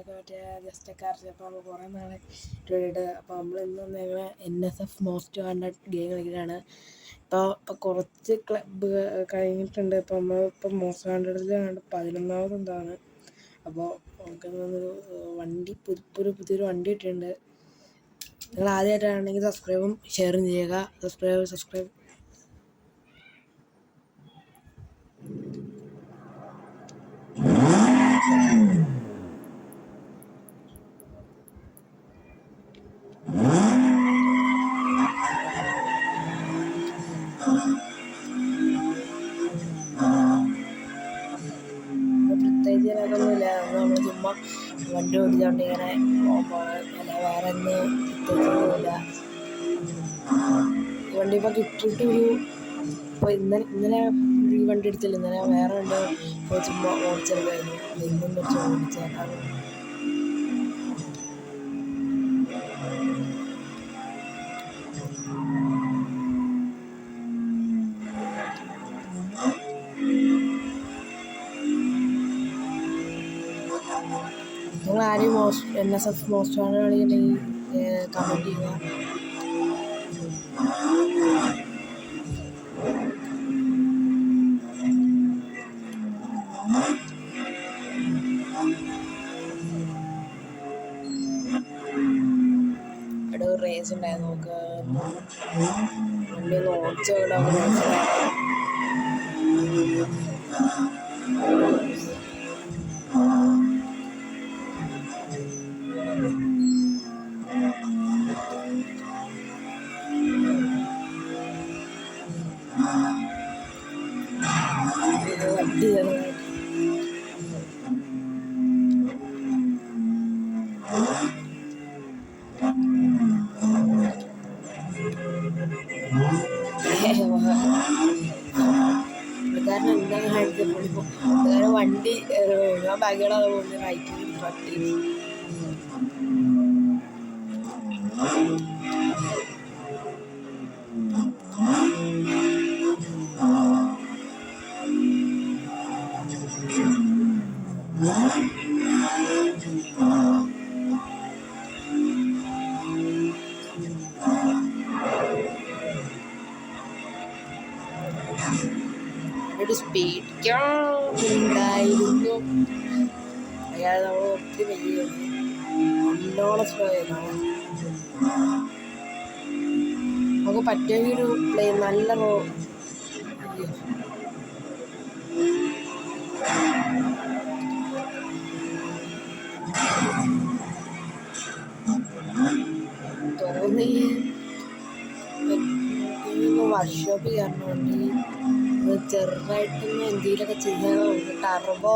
നമ്മളൊക്കെ മറ്റേ ജസ്റ്റൊക്കെ അരച്ചപ്പോൾ നമ്മൾ കുറേ നാളെ ഇട്ടിട്ട് അപ്പോൾ നമ്മൾ ഇന്നൊന്ന് ഞങ്ങൾ NSF മോസ്റ്റ് വാണ്ടഡ് ഗെയിം കളിക്കുകയാണ്. ഇപ്പോൾ കുറച്ച് ക്ലബ്ബ് കഴിഞ്ഞിട്ടുണ്ട്. ഇപ്പോൾ നമ്മളിപ്പോൾ മോസ്റ്റ് വാണ്ടഡിൽ 11ാമത് എന്താണ്. അപ്പോൾ നമുക്കൊരു വണ്ടി പുതിയൊരു വണ്ടി ഇട്ടിട്ടുണ്ട്. നിങ്ങൾ ആദ്യമായിട്ടാണെങ്കിൽ സബ്സ്ക്രൈബും ഷെയറും ചെയ്യുക. സബ്സ്ക്രൈബ് പ്രത്യേകിച്ച് അതൊന്നുമില്ല. നമ്മൾ ചുമ്മാ വണ്ടി ഓടിച്ചുകൊണ്ട് ഇങ്ങനെ അല്ല വേറെ ഒന്നും പ്രത്യേകിച്ചൊന്നുമില്ല. ഈ വണ്ടി ഇപ്പോൾ കിട്ടിയിട്ട് ഇപ്പോൾ ഇന്നലെ ഈ വണ്ടി എടുത്തില്ല. ഇന്നലെ വേറെ വണ്ടി ഇപ്പോൾ ചുമ്മാ ഓടിച്ചെടുക്കായിരുന്നു. ഇന്നും വെച്ച് ഓടിച്ചേക്കാം. നിങ്ങൾ ആരെയും NSF മോസ്റ്റ് വാണ്ടഡ് കളിക്കുന്നുണ്ടെങ്കിൽ കമൻറ്റ് ചെയ്യുക. ഇവിടെ ഒരു റേസ് ഉണ്ടായിരുന്നു. നമുക്ക് വണ്ടി ഒന്ന് ഓടിച്ച് കാരണം എന്താണ് കാണിച്ചപ്പോൾ കാരണം വണ്ടി ഞാൻ ബാഗുകളെ കൊണ്ട് റൈറ്റിൽ പട്ടി ഒരു സ്പീഡിക്കാണ്ടായിരുന്നു. അയാൾ നമ്മൾ ഒത്തിരി വലിയ നല്ലോണം സ്ലോ ചെയ്താണ്. നമുക്ക് പറ്റുമെങ്കിൽ ഒരു നല്ല തോന്നി വർക്ക്ഷോപ്പ് ചെയ്യാറുണ്ട്. ചെറുതായിട്ടൊന്ന് എന്തെങ്കിലുമൊക്കെ ചെയ്യാനുണ്ട്. ടർബോ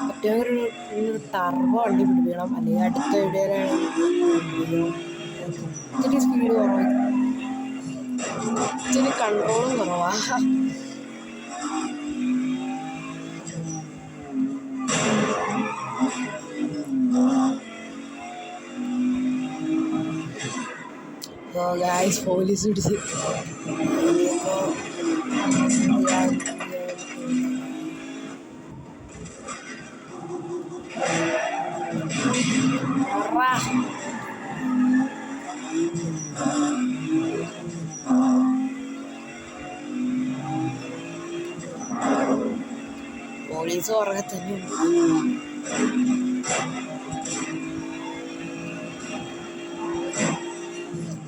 പറ്റുമെങ്കിൽ ഒരു ടർബോ വണ്ടി പിടിപ്പിക്കണം. അല്ലെങ്കിൽ അടുത്ത വീഡിയോയിലാണെങ്കിൽ ഇത്തിരി സ്പീഡ് കുറവാണ്, ഇത്തിരി കൺട്രോളും കുറവാണ്. ഗായ്സ് പോലീസ് പിടിച്ച് പോലീസ് ഉറക്കെ തന്നെയുണ്ട്.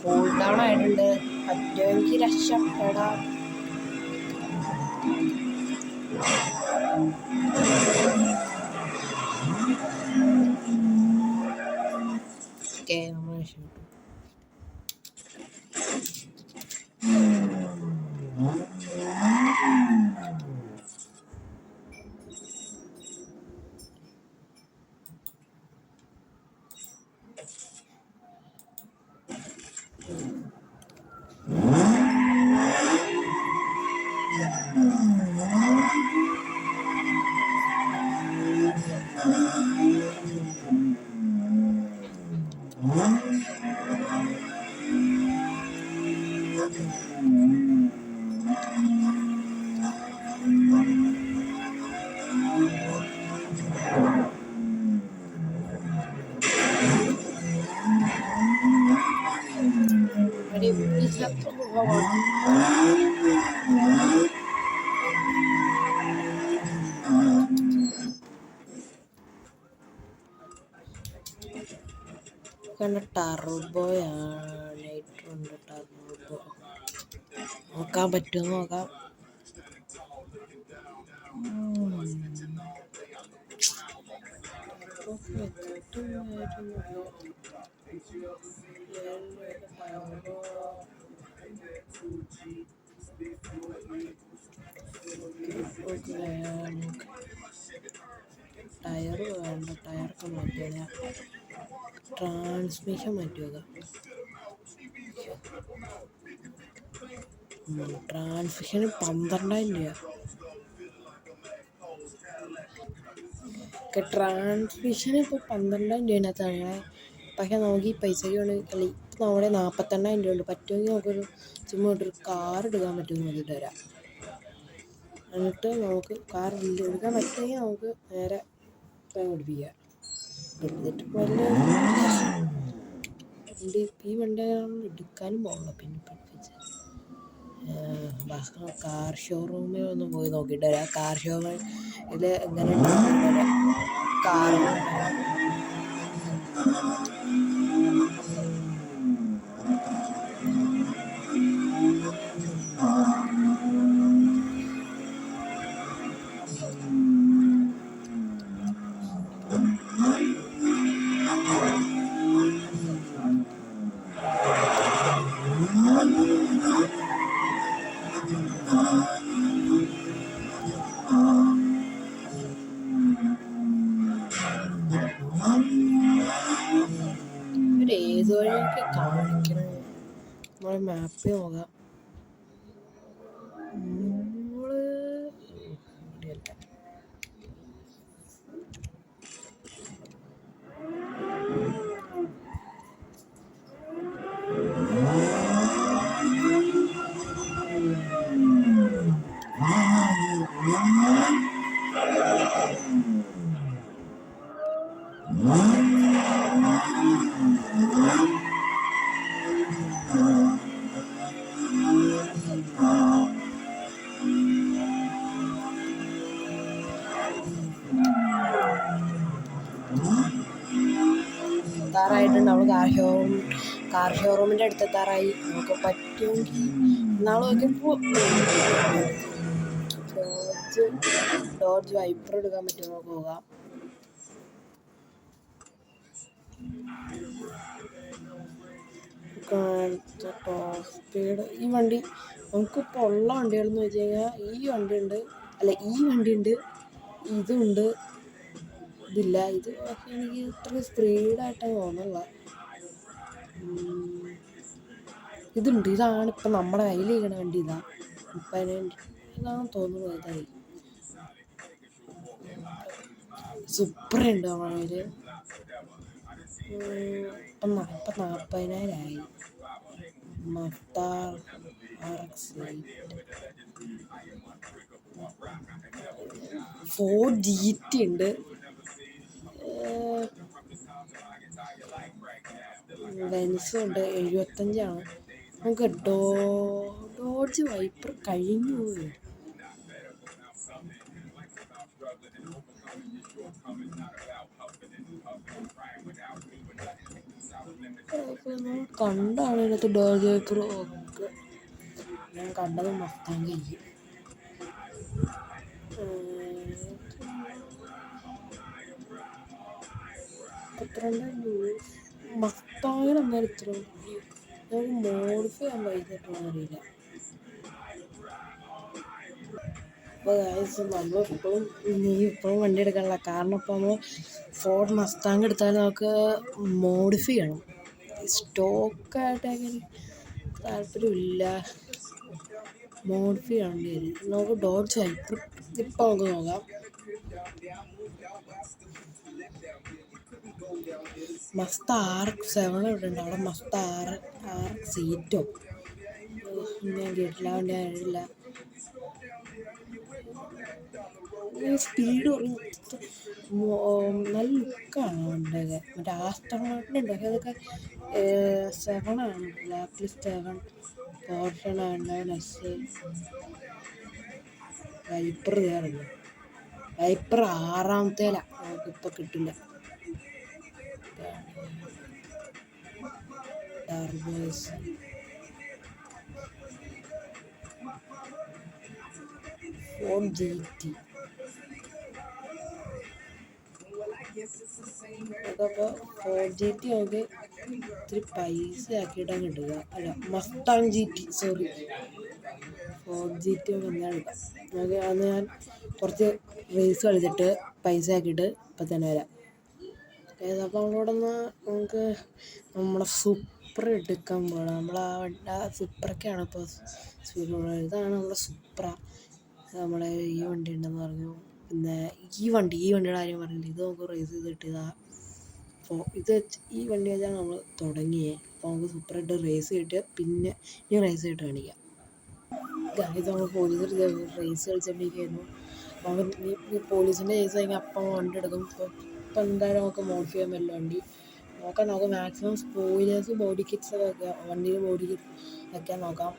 കൂൾ ഡൗൺ ആയിട്ടുണ്ട്. പറ്റുമെങ്കിൽ രക്ഷപ്പെടാം. ഓക്കെ, നമ്മൾ രക്ഷപ്പെട്ടു. ടർബോയാണ്, നൈട്രോ ഉണ്ട്, ടർബോ നോക്കാൻ പറ്റുമോ നോക്കാം. ടയർ വേണ്ട, ടയറൊക്കെ മാറ്റിയാൽ ട്രാൻസ്മിഷൻ മാറ്റുക. ട്രാൻസ്മിഷന് 12,000 രൂപ. ട്രാൻസ്മിഷന് ഇപ്പോൾ 12,000 രൂപേനകത്താണ്. പക്ഷെ നമുക്ക് ഈ പൈസയ്ക്ക് വേണമെങ്കിൽ കളി ഇപ്പം നമ്മുടെ 48,000 രൂപ ഉണ്ട്. പറ്റുമെങ്കിൽ നമുക്കൊരു ചുമ്മാ ഒരു കാർ എടുക്കാൻ പറ്റുമെന്ന് നോക്കിയിട്ട് വരാം. എന്നിട്ട് നമുക്ക് കാർ എടുക്കാൻ പറ്റുമെങ്കിൽ നമുക്ക് നേരെ പഠിപ്പിക്കാം. എടുത്തിട്ട് വലിയ ഈ വണ്ടി എടുക്കാനും പോകണം. പിന്നെ പഠിപ്പിച്ച് കാർ ഷോറൂമിൽ ഒന്ന് പോയി നോക്കിയിട്ട് വരാം. കാർ ഷോറൂമിൽ എങ്ങനെ കാർ ഏത് വഴിയൊക്കെ കാണിക്കണം. നമ്മളെ മാപ്പ് നോക്കാം. എത്താറായിട്ടുണ്ട്. നമ്മൾ കാർ ഷോറൂമിൻ്റെ അടുത്ത് എത്താറായി. നമുക്ക് പറ്റുമെങ്കിൽ നാളെ നോക്കിയപ്പോൾ ഡോഡ്ജ് വൈപ്പർ എടുക്കാൻ പറ്റുമോ പോകാം. ടോപ്പ് സ്പീഡ് ഈ വണ്ടി നമുക്കിപ്പോൾ ഉള്ള വണ്ടികളെന്ന് വെച്ച് കഴിഞ്ഞാൽ ഈ വണ്ടി ഉണ്ട്, ഇതുണ്ട്, ഇതില്ല. ഇത് പക്ഷേ എനിക്ക് ഇത്ര സ്പീഡായിട്ടാണ് തോന്നുന്നില്ല. ഇതുണ്ട്, ഇതാണ് ഇപ്പം നമ്മുടെ കയ്യിലിരിക്കണ വണ്ടി. ഇതാണെന്ന് തോന്നുന്നു. ഇതായി സൂപ്പറുണ്ട് നമ്മുടെ കയ്യിൽ. ഇപ്പം 40,000 ആയി. മസ്താർ RX 4 GT ഉണ്ട്. ബെൻസുണ്ട് 75. നമുക്ക് ഡോഡ്ജ് വൈപ്പർ കഴിഞ്ഞു പോയി. കണ്ടാണ് ഇതിനകത്ത് ഡോഡ്ജ് വൈപ്പർ ഒക്കെ ഞാൻ കണ്ടത് മസ്താങ് കഴിഞ്ഞു. മസ്താങ്ങിന് എന്നാലും ഇത്ര നമുക്ക് മോഡിഫൈ ചെയ്യാൻ പൈസ അറിയില്ല. അപ്പോൾ നമ്മളിപ്പോഴും ഇപ്പോഴും വണ്ടി എടുക്കാനുള്ള കാരണം ഇപ്പോൾ നമ്മൾ ഫോർഡ് മസ്താങ് എടുത്താൽ നമുക്ക് മോഡിഫൈ ചെയ്യണം. സ്റ്റോക്കായിട്ട് അങ്ങനെ താല്പര്യമില്ല, മോഡിഫൈ ചെയ്യേണ്ടി വരും. നമുക്ക് ഡോഡ്ജ് വൈപ്പർ ഇപ്പോൾ നമുക്ക് നോക്കാം. മസ്ത RX 7 ഇവിടെ ഉണ്ട്. അവിടെ മസ്ത RX 8 ഞാൻ കേട്ടില്ല, അവൻ്റെ അറിയില്ല. സ്പീഡ് നല്ല ലുക്കാണ് അവൻ്റെ. മറ്റേ ആസ്റ്റർ മാർട്ടിനുണ്ട്, പക്ഷേ അതൊക്കെ 7 ആണ്, ബ്ലാക്ക് ലിസ്റ്റ് 7. പോർഷൻ 99 വൈപ്പർ കയറില്ല. വൈപ്പർ 6-ാമത്തേലാ, നമുക്കിപ്പോൾ കിട്ടില്ല. ടർബോസ് ഫോൺ GT അതപ്പോൾ 4GT നമുക്ക് ഇത്തിരി പൈസ ആക്കിയിട്ടാണ് കിട്ടുക. അല്ല, മസ്താങ് GT, സോറി, 4GT ഒക്കെ എന്താണ് എടുക്കാം. നമുക്ക് അന്ന് ഞാൻ കുറച്ച് റേസ് കളിച്ചിട്ട് പൈസ ആക്കിയിട്ട് ഇപ്പം തന്നെ വരാം. അപ്പോൾ നമ്മളോട് നിന്ന് നമുക്ക് നമ്മുടെ സൂപ്പർ എടുക്കാൻ പോകണം. ആ സൂപ്പറൊക്കെയാണ് ഇപ്പോൾ സ്പീഡിലുള്ളത്. ഇതാണ് നമ്മുടെ സൂപ്ര. നമ്മളെ ഈ വണ്ടി ഉണ്ടെന്ന് പറഞ്ഞു. പിന്നെ ഈ വണ്ടിയുടെ കാര്യം പറഞ്ഞില്ല. ഇത് നമുക്ക് റേസ് ചെയ്ത് കിട്ടിയതാണ്. അപ്പോൾ ഈ വണ്ടി വെച്ചാണ് നമ്മൾ തുടങ്ങിയത്. അപ്പോൾ നമുക്ക് സൂപ്പറായിട്ട് റേസ് കിട്ടുക. പിന്നെ ഇനി റേസ് കിട്ട് കാണിക്കാം. ഇത് നമ്മൾ പോലീസ് റേസ് കളിച്ചിട്ടിരിക്കുകയായിരുന്നു. നമുക്ക് പോലീസിൻ്റെ കേസ് കഴിഞ്ഞാൽ അപ്പം വണ്ടി എടുക്കും. ഇപ്പം എന്തായാലും നമുക്ക് മോഡിഫൈ ചെയ്യാൻ പറ്റില്ല വണ്ടി. നമുക്ക് മാക്സിമം സ്പോയിലേഴ്സ്, ബോഡി കിറ്റ്സ് ഒക്കെ വെക്കാം. വണ്ടിയിൽ ബോഡി കിറ്റ് വെക്കാൻ നോക്കാം.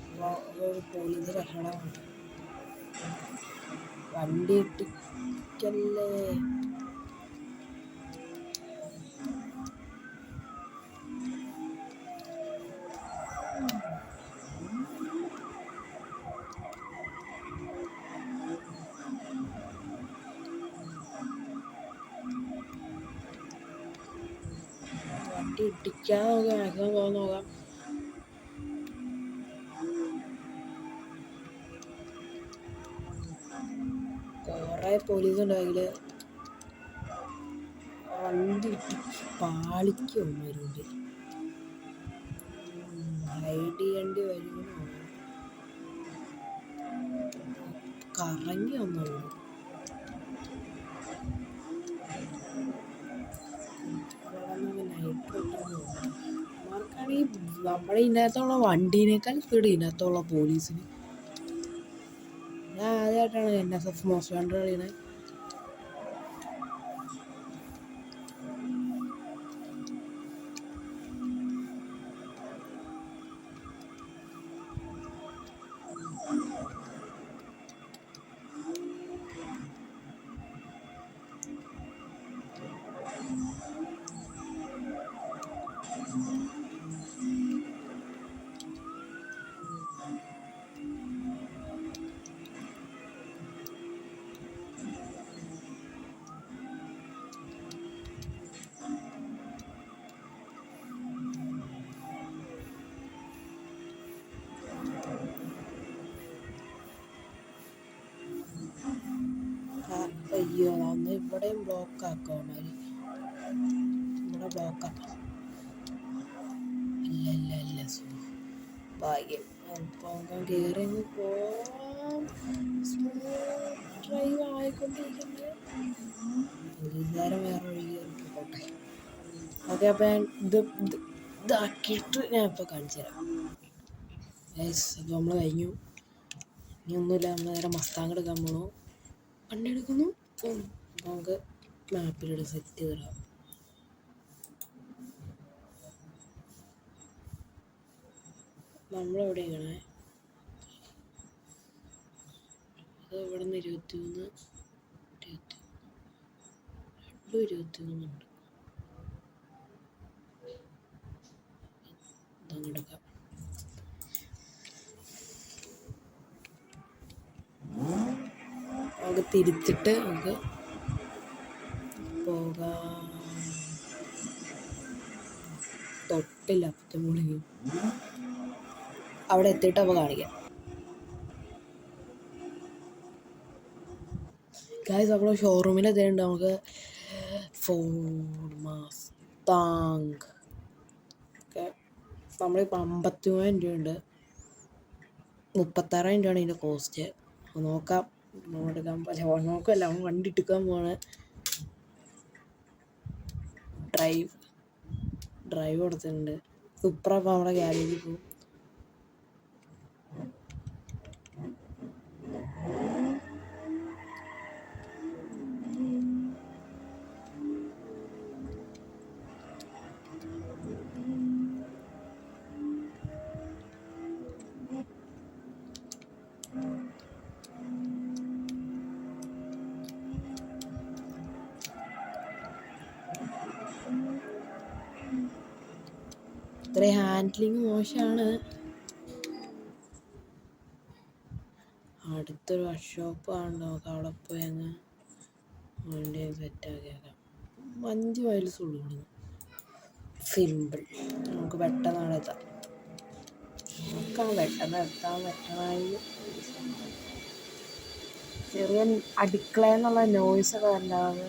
അപ്പോൾ പോലീസ് രക്ഷപ്പെടാൻ നോക്കാം. വണ്ടി ഇട്ടിക്കല്ലേ. വണ്ടി ഇടിക്കാൻ നോക്കാം, മാക്സിമം പോകാൻ നോക്കാം. കുറേ പോലീസ് ഉണ്ടാകില്ല. വണ്ടി ഇടിച്ച് പാളിക്കും വരുന്നുണ്ട്. റൈഡ് ചെയ്യേണ്ടി വരുമോ? കറങ്ങി വന്നുള്ളൂ. മാർക്കാണെങ്കിൽ നമ്മുടെ ഇതിനകത്തുള്ള വണ്ടീനേക്കാൾ സ്പീഡ് ഇതിനകത്തുള്ള പോലീസിന്. ഞാൻ ആദ്യമായിട്ടാണ് NSF മോസ്റ്റ് വാണ്ടഡ് കളിക്കുന്നത്. അയ്യോ, അന്ന് ഇവിടെയും ബ്ലോക്ക് ആക്കാമാര്. ഇവിടെ ബ്ലോക്കാക്കാം. ഇല്ല ഭാഗ്യം. അപ്പോൾ കയറി പോവാം. ഡ്രൈവ് ആയിക്കൊണ്ടിരിക്കുന്നത് വേറെ വഴി കയറിപ്പോട്ടെ. ഓക്കെ, അപ്പോൾ ഞാൻ ഇതാക്കിയിട്ട് ഞാൻ ഇപ്പോൾ കാണിച്ചു തരാം. അപ്പോൾ നമ്മൾ കഴിഞ്ഞു. ഇനി ഒന്നുമില്ല, നമ്മൾ നേരെ മസ്താങ് എടുക്കാൻ പോകണു. വണ്ടി എടുക്കുന്നു. നമുക്ക് മാപ്പിലൂടെ സെറ്റ് ചെയ്തിടാം. നമ്മളെവിടെയാണ്? അത് ഇവിടെ നിന്ന് 23 ഉണ്ട്. ഇതങ്ങെടുക്കാം. നമുക്ക് തിരിച്ചിട്ട് നമുക്ക് പോകാം. തൊട്ടില്ല, അപ്പത്തെ മുകളിൽ അവിടെ എത്തിയിട്ട് അപ്പോൾ കാണിക്കാം. ഗായ്സ്, നമ്മൾ ഷോറൂമിൽ എത്തിയിട്ടുണ്ട്. നമുക്ക് ഫോർഡ് മസ്താങ് ഒക്കെ നമ്മളിപ്പോൾ 53,000 രൂപയുണ്ട്. 36,000 രൂപയാണ് ഇതിൻ്റെ കോസ്റ്റ്. നോക്കാം. എടുക്കാൻ നോക്കല്ല, അവൻ വണ്ടി എടുക്കാൻ പോവാണ്. ഡ്രൈവ് കൊടുത്തിട്ടുണ്ട്. സൂപ്പർ. അപ്പോൾ നമ്മുടെ ഗ്യാരേജിൽ പോകും. ഇത്രയും ഹാൻഡ്ലിങ് മോശമാണ്. അടുത്തൊരു വർക്ക്ഷോപ്പ് ആണ്, നമുക്ക് അവിടെ പോയി അങ്ങ് വണ്ടി സെറ്റാക്കിയേക്കാം. 5 മൈൽസ് ഉള്ളൂ ഇവിടുന്ന്. സിമ്പിൾ. നമുക്ക് പെട്ടെന്ന് അവിടെ എത്താം. പെട്ടെന്ന് എത്താൻ പറ്റണമെങ്കിൽ ചെറിയ അടുക്കളയെന്നുള്ള നോയ്സൊക്കെ വല്ലാതെ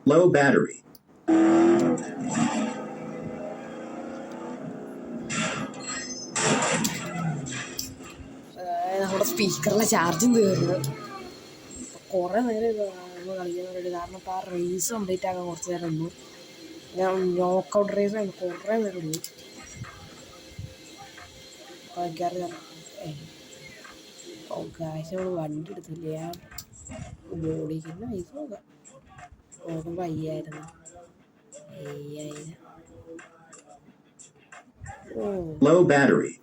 Low battery. നമ്മുടെ സ്പീക്കറിലെ ചാർജും തീർന്നു. കുറേ നേരം നമ്മൾ കളിക്കാൻ വേണ്ടി, കാരണം ഇപ്പോൾ ആ റേസ് കംപ്ലീറ്റ് ആക്കാൻ കുറച്ച് നേരം ഉള്ളൂ. ഞാൻ നോക്കൗട്ട് റേസ് ആണ് കുറേ നേരം ഉള്ളൂ കളിക്കാറില്ല. കാശ് നമ്മൾ വണ്ടി എടുത്തില്ല. ഞാൻ ബോഡിക്കുന്ന പൈസ നോക്കാം. നോക്കുമ്പോൾ 5000. Low battery.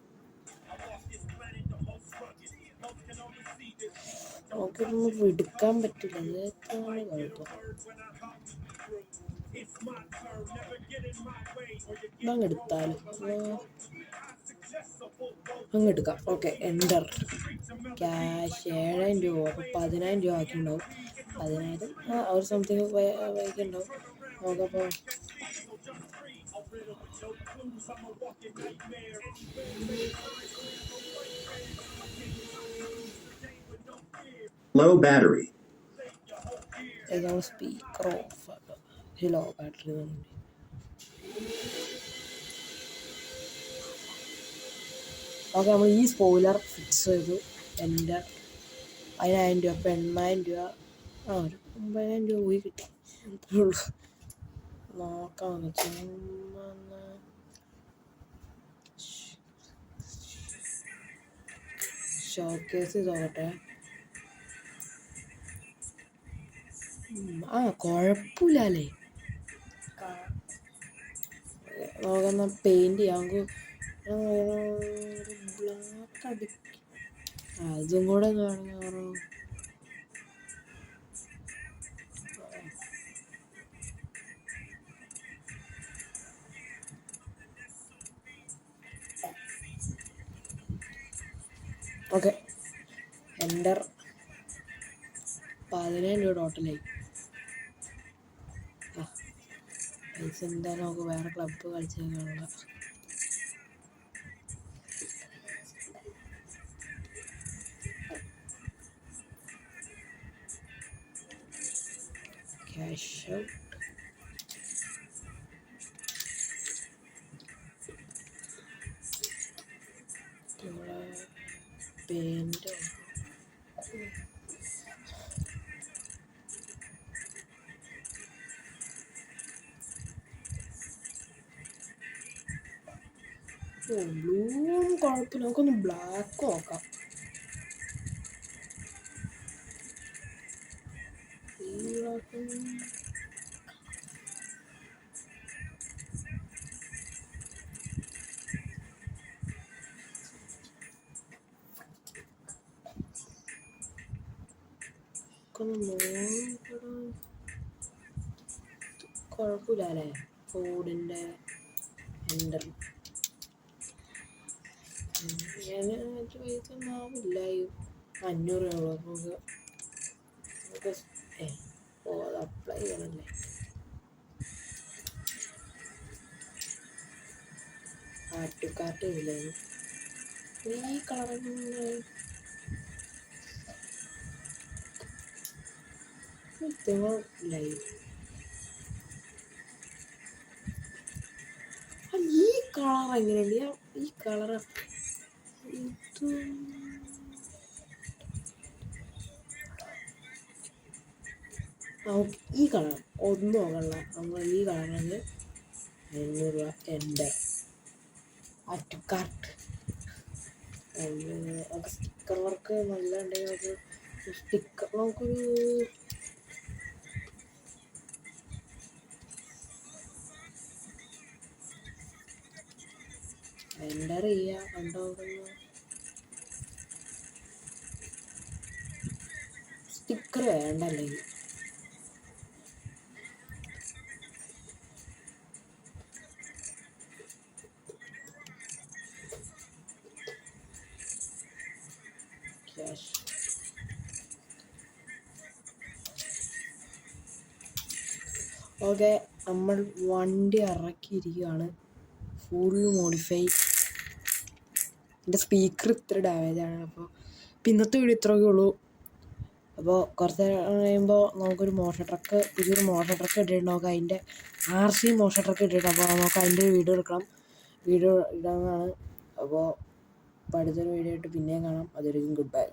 നമുക്കിതൊന്നും എടുക്കാൻ പറ്റില്ല. അതാണ് കുഴപ്പം. അങ്ങ് എടുത്താലും അങ്ങ് എടുക്കാം. Okay, enter. ക്യാഷ് 7000 രൂപ. അപ്പോൾ 10000 രൂപ ആക്കിയിട്ടുണ്ടാവും. 10000 ഒരു സംതിങ് വൈകുണ്ടാവും. നോക്കപ്പോൾ Low battery. ഏതാണ് സ്പീക്കർ ഓഫ് ആക്കാം. ലോ ബാറ്ററി തന്നെ. ഓക്കെ, നമ്മൾ ഈ സ്പോയിലർ ഫിക്സ് ചെയ്തു. എൻ്റെ 10000 രൂപ. അപ്പോൾ 8000 രൂപ. ഒരു 9000 രൂപ പോയി കിട്ടി. അത്രേ ഉള്ളൂ. നോക്കാം. ചുമ്മാ ഷോക്കേസ് ചെയ്തോട്ടെ. കുഴപ്പമില്ല അല്ലേ. നോക്കുന്ന പെയിൻറ് ചെയ്യാം. ബ്ലാക്ക് അടിക്കും. അതും കൂടെ കാണാറോ. Okay, enter. 10000 രൂപ ടോട്ടലായി. പൈസ എന്തായാലും നമുക്ക് വേറെ ക്ലബ്ബ് കളിച്ചേക്കാനുള്ള. Cash out. നമ്മളെ പെയിൻറ് ബ്ലൂവും കുഴപ്പമില്ല. നമുക്കൊന്ന് ബ്ലാക്ക് നോക്കാം. ഈ ബ്ലാക്ക് കുഴപ്പമില്ല അല്ലേ. ഫോർഡിൻ്റെ എൻ്റർ. ഞാൻ പൈസ ഒന്നും ആവില്ല. 500 രൂപ നമുക്ക് അത് അപ്ലൈ ചെയ്യണമല്ലേ. കാർട്ട് ഇല്ലായിരുന്നു. ഈ കളറിന് ലൈറ്റ്. ഈ കളർ എങ്ങനെയുണ്ട്? ഈ കളർ ഇത് ഈ കളർ ഒന്നും ആകണ്ട. നമ്മൾ ഈ കളറിന് 500 രൂപ. എൻ്റെ കാർട്ട് സ്റ്റിക്കർ വർക്ക് നല്ല ഉണ്ടെങ്കിൽ നമുക്ക് സ്റ്റിക്കർ നമുക്കൊരു എൻ്റർ ചെയ്യാം. ഉണ്ടാവുന്നു സ്റ്റിക്കർ വേണ്ടല്ലേ? ക്യാഷ് ഓക്കെ, നമ്മൾ വണ്ടി ഇറക്കിയിരിക്കുകയാണ്. Full modify. എൻ്റെ സ്പീക്കർ ഇത്ര ഡാമേജാണ്. അപ്പോൾ ഇന്നത്തെ വീഡിയോ ഇത്രയൊക്കെ ഉള്ളൂ. അപ്പോൾ കുറച്ച് കഴിയുമ്പോൾ നമുക്കൊരു മോഷൻ ട്രക്ക്, പുതിയൊരു മോഷൻ ട്രക്ക് ഇട്ടിട്ട് നമുക്ക് അതിൻ്റെ RC മോഷൻ ട്രക്ക് ഇട്ടിട്ട് അപ്പോൾ നമുക്ക് അതിൻ്റെ ഒരു വീഡിയോ എടുക്കണം. വീഡിയോ ഇടാവുന്നതാണ്. അപ്പോൾ അടുത്തൊരു വീഡിയോ ആയിട്ട് പിന്നെയും കാണാം. അതൊരിക്കും ഗുഡ് ബൈ.